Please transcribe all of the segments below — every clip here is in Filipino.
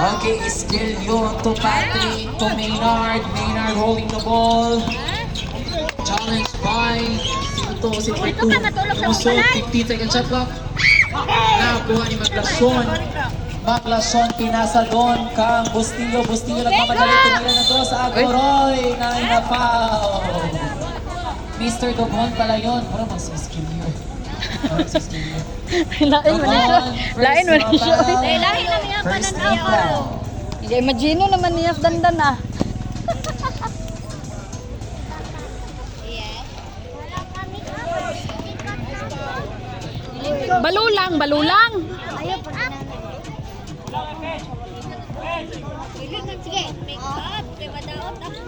Okay, Esquilio to Patrick to Maynard. Maynard holding the ball. Challenge by Sinto, si Pertu. Musog, 15 seconds shot clock. Nakuha ni Maglason. Maglason pinasa doon kang Bustillo. Bustillo nagmamadali. Tumira na to sa Agoroy. Na-foul. Mr. Dogon pala yun. Para mag-Esquilio. Lain mo na siya. Lain mo na siya. Lain lang niya pa ng ako. Hindi, imagino naman niya dandan ah. Balulang, balulang. Ayaw pa na. Sige, make up. Madaot ako.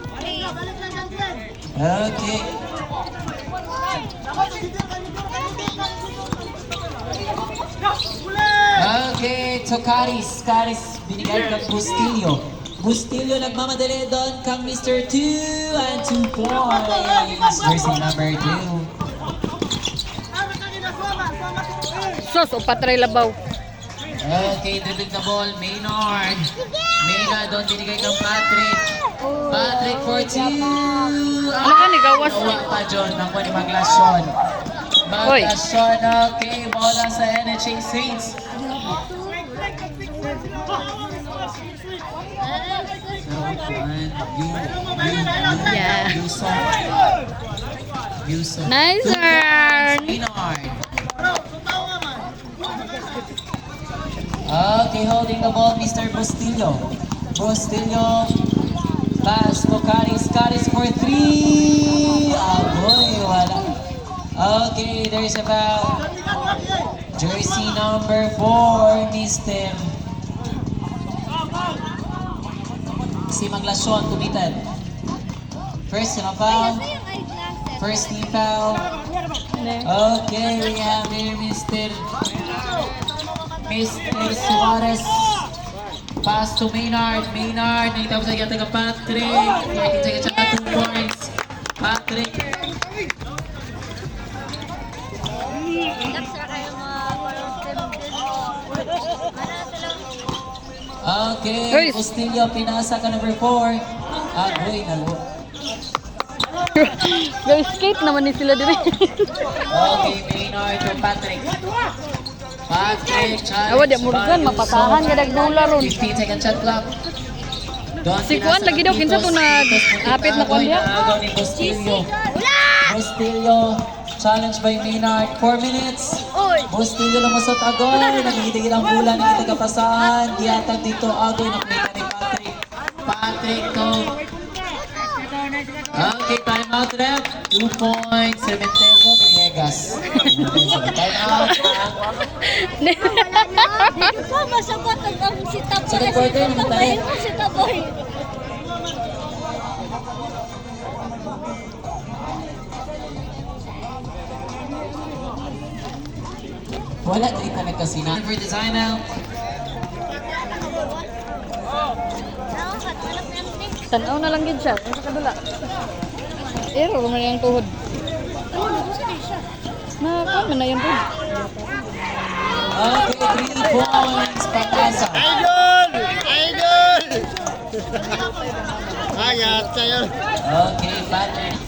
Okay. Okay, to Caris. Caris, binigay kang Bustillo. Bustillo nagmamadali doon kang Mr. 2 and 2 points. Jersey number 2. Sos, o patray labaw. Okay, dribbling the ball, Maynard. Maynard doon binigay kang Patrick. Patrick for 2. Ano ka, nigawas? Nawa pa John, nakuha ni Maglason. Maglason, okay, bola sa NHA Saints. Yeah. Yusuf. Nice turn. Maynard. Okay, holding the ball, Mr. Bustillo. Bustillo. Pass to Caris. Caris for 3. Aboy, wala. Okay, there's a foul. Jersey number 4, missed him. Si Maglason, committed. First na foul. First team foul. Okay, we have here Mr. Suarez. Pass to Maynard. Maynard, nagtapos sa gata ka Patrick. 14 seconds siya, 2 points. Patrick. Okay, Bustillo, pinasa ka number 4. Agoy, nalo. Ga-escape naman ni sila dire. Okay, Maynard to Patrick. Patrick, challenge. Awa, di Morgan, mapatahan ka nagdula ron. 15 second shot clock. Si Juan, lagi daw, kinsa to nag-apit na Juan niya? Agaw ni Bustillo. Bustillo, challenge by Maynard. 4 minutes. Bustillo lumusot agoy. Nagigigil ang bola, nagigigil kapasahan. Diatag dito agoy. Nakita ni Patrick. Patrick to. Okay, time out rep. 2 points. 7 peso. Villegas. Time out. Masagot ang si Taboy. Second quarter naman tayo. Si Taboy. Wala dito nagkasina. For design out. Tanaw na lang gid siya. Ano sa kadula? Ero man yung tuhod. Na na yung tuhod. Okay, 3 points. Pag-asa. Idol! Idol! Ayat kayo. Okay, Patrick.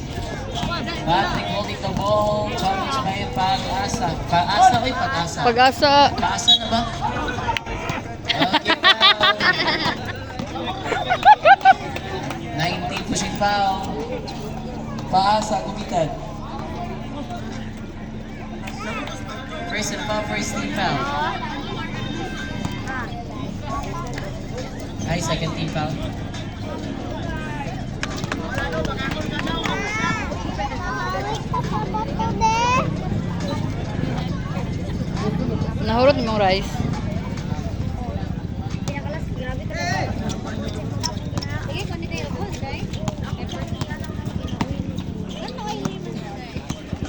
Patrick holding the ball. Challenge by Pag-asa. Pag-asa ko Pag-asa. Pag-asa. Pag-asa na ba? Okay, foul. 19 pushing foul. Pag-asa, committed. First and foul, first team foul. Ay, second team foul. Nahurot mo rice.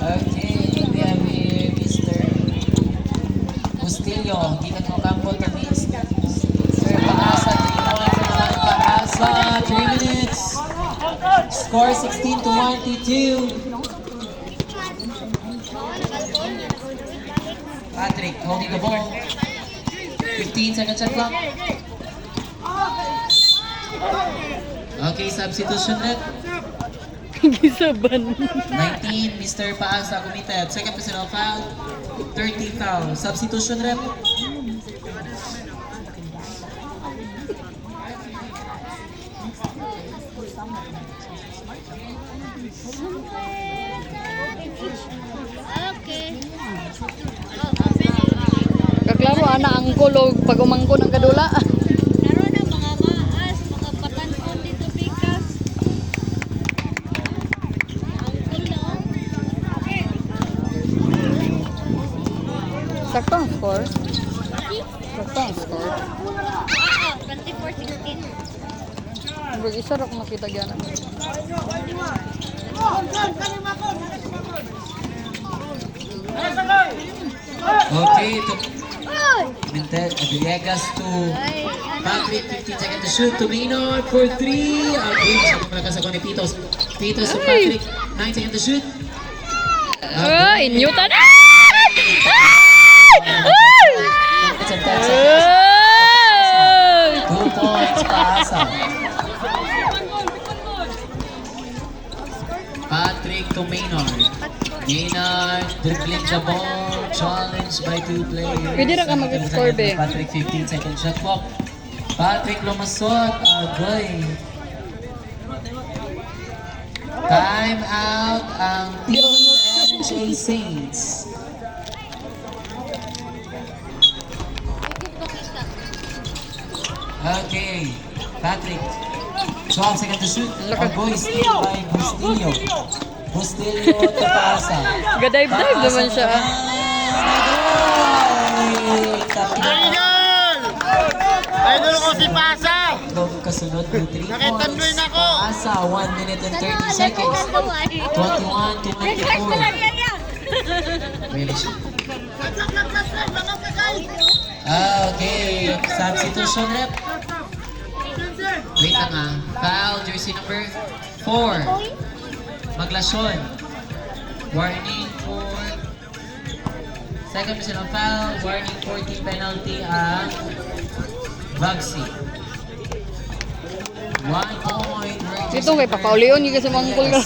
Okay, we have here Mr. Bustillo. Gikan mo kampol kami. Sir, Pag-asa, 3 points naman. Pag-asa, 3 minutes. Score 16-22. Patrick holding the ball. 15 seconds shot clock. Okay, substitution rep. Gisaban. 19, Mr. Paasa committed. Second personal foul. 13 foul. Substitution rep. Okay. Kaklaro, ana ang kulog pag umangko ng kadula. Naroon na mga maas, mga patankon dito bikas. Ang kulo. Sakto ang score. Sakto ang score. 24-16. Huwag isa rin makita gyan. Okay, to Oy! Villegas to Ay, Patrick, 15 seconds to shoot. To Maynard for 3. Okay, sabi mo lang sa ni Pitos. Pitos to Patrick, 9 seconds to shoot. Inyutan na! It's a 10 seconds. 2 points, Paasa. Patrick to Maynard. Maynard dribbling the ball, challenged by 2 players. Pwede na ka mag-score, be. Patrick, 15 second shot clock. Patrick lumasot, agay. Time out ang PNJ Saints. Okay, Patrick. 12 seconds to shoot. Agoy, steal by Bustillo. Bustillo to Paasa. Gadive-dive naman siya. Idol! Idol ko si Pasa! Kasunod ng 3 Nakitandoy points. na ko. Paasa, 1 minute and 30 seconds. 21 to 24. Really siya. Okay, substitution rep. Wait lang ah. Foul, jersey number 4. Maglasyon. Warning for second personal foul. Warning 14 penalty ang Bugsy. 1 point. Ito kay Papaulion, yung kasi mangkul ka.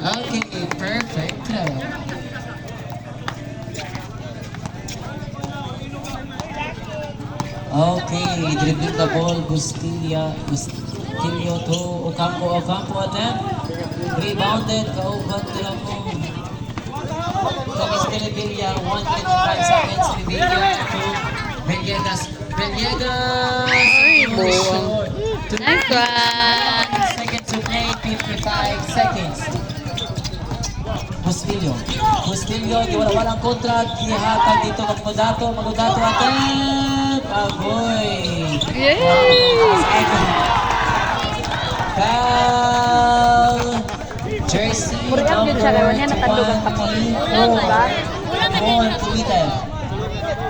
Okay, perfect throw. Okay, dribbling the ball, Bustillo to Ocampo attempt. Rebounded, kauban nila mo. Tapos Villa, 1 minute and 5 seconds. Villa to Villegas. buwang. Nice one! Seconds to play, 55 seconds. Bustillo, di walang kontra, gihatag dito kag Magudato attempt. Agoy. Yay! Foul. Jersey Muriam yun siya, ewan niya, natandog ang kamot. Ball committed.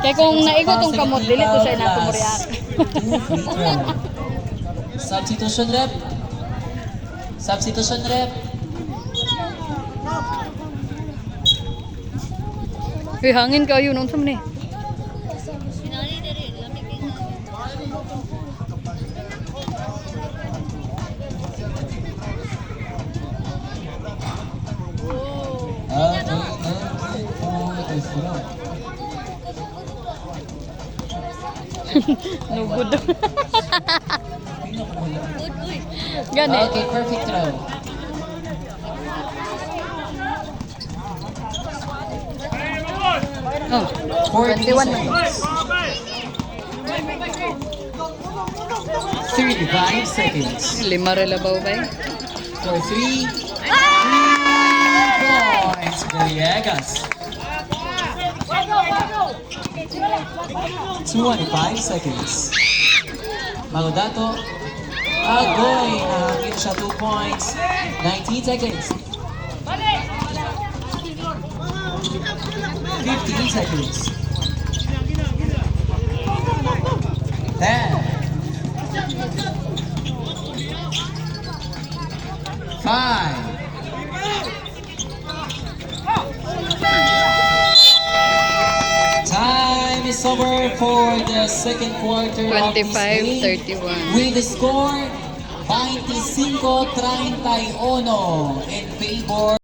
Kaya kung naigot tong kamot, dili to siya na tumuriak. 2 free throw. Substitution rep. Uy, hangin kayo nung sam ni. Sinali na rin. Lamig din na. No good. Good boy. Gani. Okay, perfect throw. Oh, 40 21 na. seconds. 35 seconds. Lima relabaw ba eh? For 3 points, Villegas. 25 seconds. Magudato. Agoy. Nahangin siya 2 points. 19 seconds. 15 seconds. 10. 5. is over for the second quarter of this game 25-31. with the score 25-31 in favor